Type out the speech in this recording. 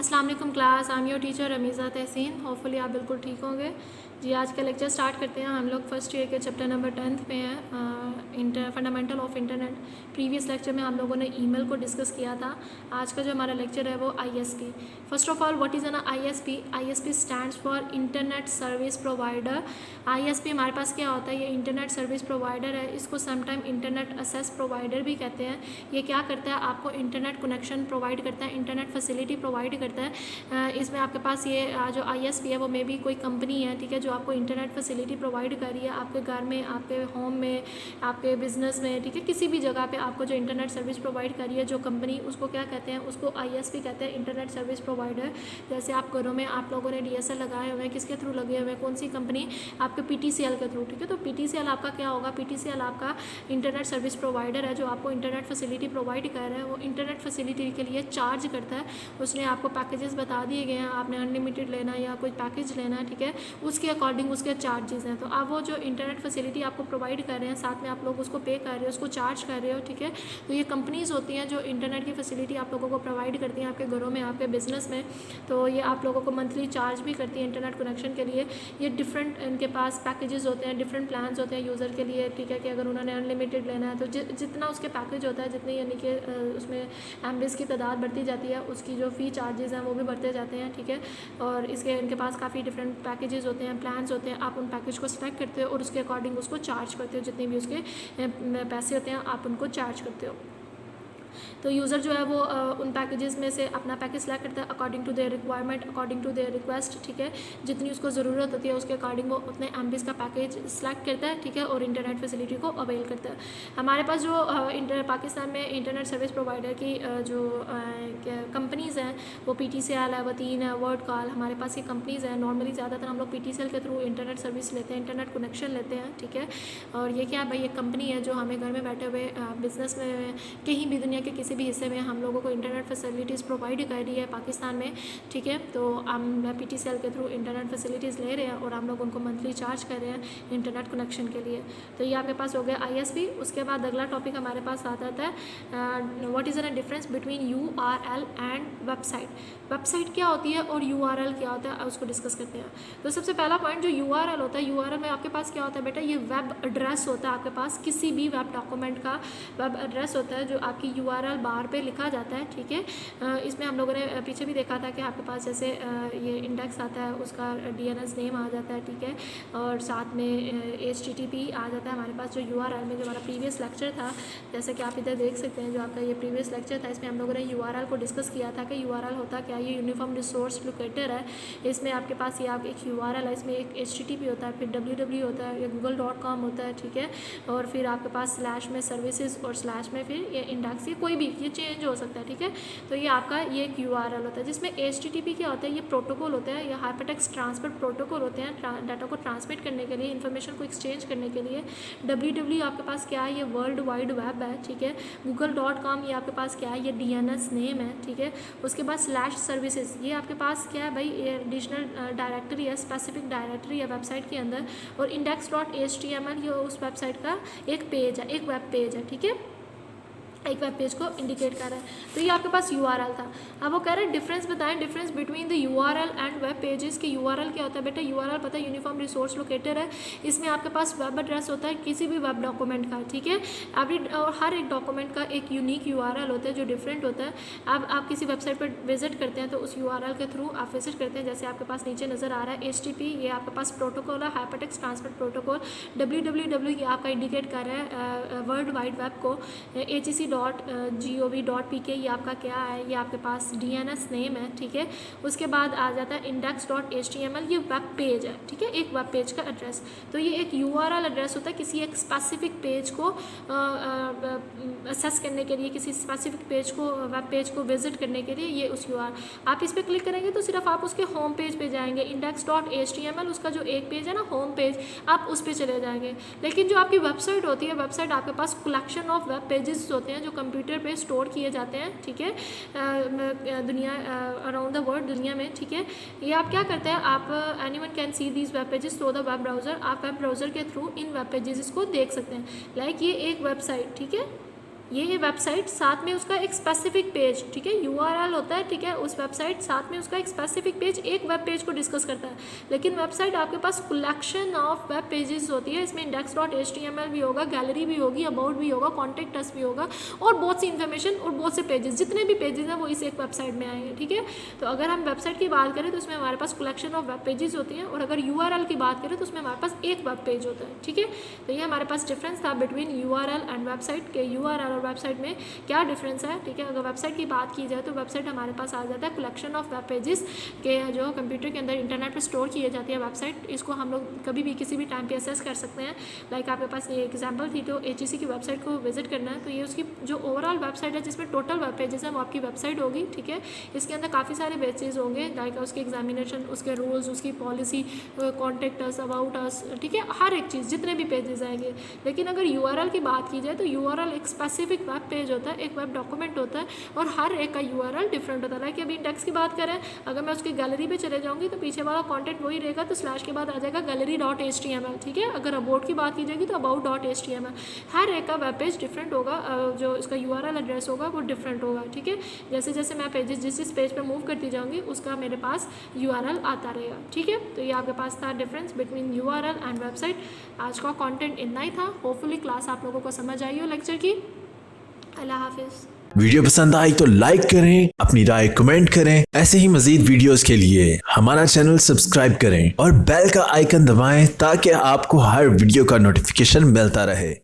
अस्सलाम वालेकुम class, I am your teacher Ramiza Tahseen. Hopefully आप बिल्कुल ठीक होंगे। जी, आज का लेक्चर स्टार्ट करते हैं। हम लोग फर्स्ट ईयर के चैप्टर नंबर 10th में हैं, fundamental of internet. Previous lecture में हम लोगों ने ईमेल को डिस्कस किया था। आज का जो हमारा लेक्चर है वो ISP. First of all what is an ISP? ISP stands for internet service provider. ISP हमारे पास क्या होता है? ये इंटरनेट सर्विस प्रोवाइडर है। इसको समटाइम इंटरनेट एक्सेस प्रोवाइडर भी कहते हैं। ये क्या करता है? आपको इंटरनेट कनेक्शन प्रोवाइड करता है, इंटरनेट फैसिलिटी प्रोवाइड करता है। इसमें आपके पास ये जो आईएसपी है वो मे बी कोई कंपनी है, ठीक है, जो आपको इंटरनेट फैसिलिटी प्रोवाइड कर रही है आपके घर में, आपके होम में, आपके बिजनेस में, ठीक है, किसी भी जगह पे आपको जो इंटरनेट सर्विस प्रोवाइड कर रही है जो कंपनी, उसको क्या कहते हैं? उसको आईएसपी कहते हैं, इंटरनेट सर्विस प्रोवाइडर। जैसे आप घरों में आप लोगों ने डीएसएल लगाए हुए हैं, किसके थ्रू लगे हुए हैं? कौन सी कंपनी? आपके पीटीसीएल के थ्रू, ठीक है। तो पीटीसीएल आपका क्या होगा? पीटीसीएल आपका इंटरनेट सर्विस प्रोवाइडर है जो आपको इंटरनेट फैसिलिटी प्रोवाइड कर रहा है। वो इंटरनेट फैसिलिटी के लिए चार्ज करता है। उसने आपको पैकेजेस बता दिए गए हैं, आपने अनलिमिटेड लेना है या कोई पैकेज लेना है, ठीक है, उसके अकॉर्डिंग उसके चार्जेस हैं। तो आप वो जो इंटरनेट फैसिलिटी आपको प्रोवाइड कर रहे हैं, साथ में आप लोग उसको पे कर रहे हो, उसको चार्ज कर रहे हो, ठीक है। तो ये कंपनीज़ होती हैं जो इंटरनेट की फैसिलिटी आप लोगों को प्रोवाइड करती हैं आपके घरों में, आपके बिजनेस में। तो ये आप लोगों को मंथली चार्ज भी करती है इंटरनेट कनेक्शन के लिए। ये डिफरेंट इनके पास पैकेजेस होते हैं, डिफरेंट प्लान्स होते हैं यूज़र के लिए, ठीक है, कि अगर उन्होंने अनलिमिटेड लेना है तो जितना उसके पैकेज होता है, जितनी यानी कि उसमें एमबीज़ की तादाद बढ़ती जाती है, उसकी जो फ़ी चार्जेस हैं वो भी बढ़ते जाते हैं, ठीक है। और इसके इनके पास काफ़ी डिफरेंट पैकेजेस होते हैं, प्लान्स होते हैं। आप उन पैकेज को सिलेक्ट करते हो और उसके अकॉर्डिंग उसको चार्ज करते हो, जितने भी उसके पैसे होते हैं आप उनको चार्ज करते हो। तो यूज़र जो है वो उन पैकेजेस में से अपना पैकेज सेलेक्ट करता है according to their requirement, according to their request, ठीक है। जितनी उसको ज़रूरत होती है उसके अकॉर्डिंग वो उतने एमबीज़ का पैकेज सेलेक्ट करता है, ठीक है, और इंटरनेट फैसिलिटी को अवेल करता है। हमारे पास जो पाकिस्तान में इंटरनेट सर्विस प्रोवाइडर की जो कंपनीज़ हैं वो पीटीसीएल है, वतीन है, वर्ड कॉल, हमारे पास ये कंपनीज़ हैं। नॉर्मली ज़्यादातर हम लोग पीटीसीएल के थ्रू इंटरनेट सर्विस लेते हैं, इंटरनेट कनेक्शन लेते हैं, ठीक है। और ये क्या है भाई? एक कंपनी है जो हमें घर में बैठे हुए बिज़नेस में कहीं भी दुनिया के किसी भी हिस्से में हम लोगों को इंटरनेट फैसिलिटीज़ प्रोवाइड कर रही है पाकिस्तान में, ठीक है। तो हम पीटीसीएल के थ्रू इंटरनेट फैसिलिटीज़ ले रहे हैं और हम लोग उनको मंथली चार्ज कर रहे हैं इंटरनेट कनेक्शन के लिए। तो ये आपके पास हो गया आईएसपी। उसके बाद अगला टॉपिक हमारे पास आता है what is the difference between URL and website. Website क्या होती है और यूआरएल क्या होता है, उसको डिस्कस करते हैं। तो सबसे पहला पॉइंट जो यूआरएल होता है, यूआरएल में आपके पास क्या होता है बेटा? ये वेब एड्रेस होता है आपके पास, किसी भी वेब डॉक्यूमेंट का वेब एड्रेस होता है जो आपकी यूआरएल बार पे लिखा जाता है, ठीक है। इसमें हम लोगों ने पीछे भी देखा था कि आपके पास जैसे ये इंडेक्स आता है, उसका डीएनएस नेम आ जाता है, ठीक है, और साथ में एचटीटीपी आ जाता है हमारे पास। जो यूआरएल में जो हमारा प्रीवियस लेक्चर था, जैसे कि आप इधर देख सकते हैं, जो आपका ये प्रीवियस लेक्चर था, इसमें हम लोगों ने यूआरएल को डिस्कस किया था कि यूआरएल होता क्या? ये यूनिफॉर्म रिसोर्स लोकेटर है। इसमें आपके पास ये आप एक यूआरएल है, इसमें एक एचटीटीपी होता है, फिर www होता है, या google.com होता है, ठीक है, और फिर आपके पास स्लैश में सर्विसेज और स्लैश में फिर ये इंडेक्स, ये कोई भी ये चेंज हो सकता है, ठीक है। तो ये आपका ये एक यूआरएल होता है। जिसमें एचटीटीपी क्या होता है? ये प्रोटोकॉल होता है, या हाइपरटेक्स्ट ट्रांसफर प्रोटोकॉल होते हैं डाटा को ट्रांसमिट करने के लिए, इन्फॉर्मेशन को एक्सचेंज करने के लिए। www आपके पास क्या है? ये वर्ल्ड वाइड वेब है, ठीक है। google.com ये आपके पास क्या है? ये डीएनएस नेम है, ठीक है। उसके बाद स्लैश सर्विसेज ये आपके पास क्या है भाई? ये एडिशनल डायरेक्टरी है, स्पेसिफिक डायरेक्टरी है वेबसाइट के अंदर। और index.html ये उस वेबसाइट का एक पेज है, एक वेब पेज है, ठीक है, एक वेब पेज को इंडिकेट कर रहा है। तो ये आपके पास यूआरएल था। अब वो कह रहे हैं डिफरेंस बताएं, difference between the URL and web pages. की यूआरएल क्या होता है बेटा? यूआरएल पता है यूनिफॉर्म रिसोर्स लोकेटर है। इसमें आपके पास वेब एड्रेस होता है किसी भी वेब डॉक्यूमेंट का, ठीक है। और हर एक डॉक्यूमेंट का एक यूनिक यूआरएल होता है जो डिफरेंट होता है। अब आप किसी वेबसाइट पर विजिट करते हैं तो उस यूआरएल के थ्रू आप विजिट करते हैं। जैसे आपके पास नीचे नज़र आ रहा है एचटीटीपी, ये आपके पास प्रोटोकॉल है, हाइपरटेक्स्ट ट्रांसफर प्रोटोकॉल। www ये आपका इंडिकेट कर रहा है वर्ल्ड वाइड वेब को। hec.gov.pk ये आपका क्या है? ये आपके पास डीएनएस नेम है, ठीक है। उसके बाद आ जाता है index.html, ये वेब पेज है, ठीक है, एक वेब पेज का एड्रेस। तो ये एक यूआरएल एड्रेस होता है किसी एक स्पेसिफिक पेज को असेस करने के लिए, किसी स्पेसिफिक पेज को, वेब पेज को विजिट करने के लिए। ये उस यूआरएल आप इस पर क्लिक करेंगे तो सिर्फ आप उसके होम पेज पे जाएंगे। index.html उसका जो एक पेज है ना, होम पेज, आप उस पर चले जाएंगे। लेकिन जो आपकी वेबसाइट होती है, वेबसाइट आपके पास कलेक्शन ऑफ वेब पेजेस होते हैं जो कंप्यूटर पे स्टोर किए जाते हैं, ठीक है, दुनिया अराउंड द वर्ल्ड, दुनिया में, ठीक है। ये आप क्या करते हैं? आप anyone can see these web pages through the web browser. आप वेब ब्राउज़र के थ्रू इन वेब पेजेस को देख सकते हैं। लाइक ये एक वेबसाइट, ठीक है, ये वेबसाइट साथ में उसका एक स्पेसिफिक पेज, ठीक है, URL होता है, ठीक है, उस वेबसाइट साथ में उसका एक स्पेसिफिक पेज, एक वेब पेज को डिस्कस करता है। लेकिन वेबसाइट आपके पास कलेक्शन ऑफ वेब पेजेस होती है, इसमें index.html भी होगा, गैलरी भी होगी, अबाउट भी होगा, कॉन्टेक्ट अस भी होगा और बहुत सी इन्फॉर्मेशन और बहुत से पेजेस, जितने भी पेजेस हैं वो इस एक वेबसाइट में आएंगे, ठीक है। तो अगर हम वेबसाइट की बात करें तो उसमें हमारे पास कलेक्शन ऑफ वेब पेजेस होती हैं, और अगर URL की बात करें तो उसमें हमारे पास एक वेब पेज होता है, ठीक है। तो ये हमारे पास डिफरेंस था बिटवीन URL एंड वेबसाइट के। URL और वेबसाइट में क्या डिफरेंस है, ठीक है। अगर वेबसाइट की बात की जाए तो वेबसाइट हमारे पास आ जाता है कलेक्शन ऑफ वेब पेजेस के जो कंप्यूटर के अंदर इंटरनेट पर स्टोर किए जाती है वेबसाइट, इसको हम लोग कभी भी किसी भी टाइम पे एक्सेस कर सकते हैं। लाइक आपके पास ये एग्जांपल थी, तो HEC की वेबसाइट को विजिट करना है तो ये उसकी जो ओवरऑल वेबसाइट है जिसमें टोटल वेब पेजेस हैं वो आपकी वेबसाइट होगी, ठीक है। इसके अंदर काफ़ी सारे पेजेस होंगे, लाइक उसके एग्जामिनेशन, उसके रूल्स, उसकी policy, contact us, about us, ठीक है, हर एक चीज़, जितने भी पेजेस आएंगे। लेकिन अगर URL की बात की जाए तो URL एक स्पेसिफिक वेब पेज होता है, एक वेब डॉक्यूमेंट होता है, और हर एक का URL डिफरेंट होता है। लाइक अभी इंडेक्स की बात करें, अगर मैं उसकी गैलरी पे चले जाऊँगी तो पीछे वाला कॉन्टेंट वही रहेगा, तो स्लैश के बाद आ जाएगा gallery.html, ठीक है। अगर अबाउट की बात की जाएगी तो about.html, हर एक का वेब पेज डिफरेंट होगा, जो इसका URL एड्रेस होगा वो डिफरेंट होगा, ठीक है। जैसे जैसे मैं पेजेस जिस पेज पे मूव करती जाऊँगी उसका मेरे पास URL आता रहेगा, ठीक है। तो ये आपके पास था difference between URL and website. आज का कंटेंट इतना ही था, होपफुली क्लास आप लोगों को समझ आई हो लेक्चर की। अल्लाह हाफिज़। वीडियो पसंद आई तो लाइक करें, अपनी राय कमेंट करें। ऐसे ही मजीद वीडियोस के लिए हमारा चैनल सब्सक्राइब करें और बेल का आइकन दबाएं ताकि आपको हर वीडियो का नोटिफिकेशन मिलता रहे।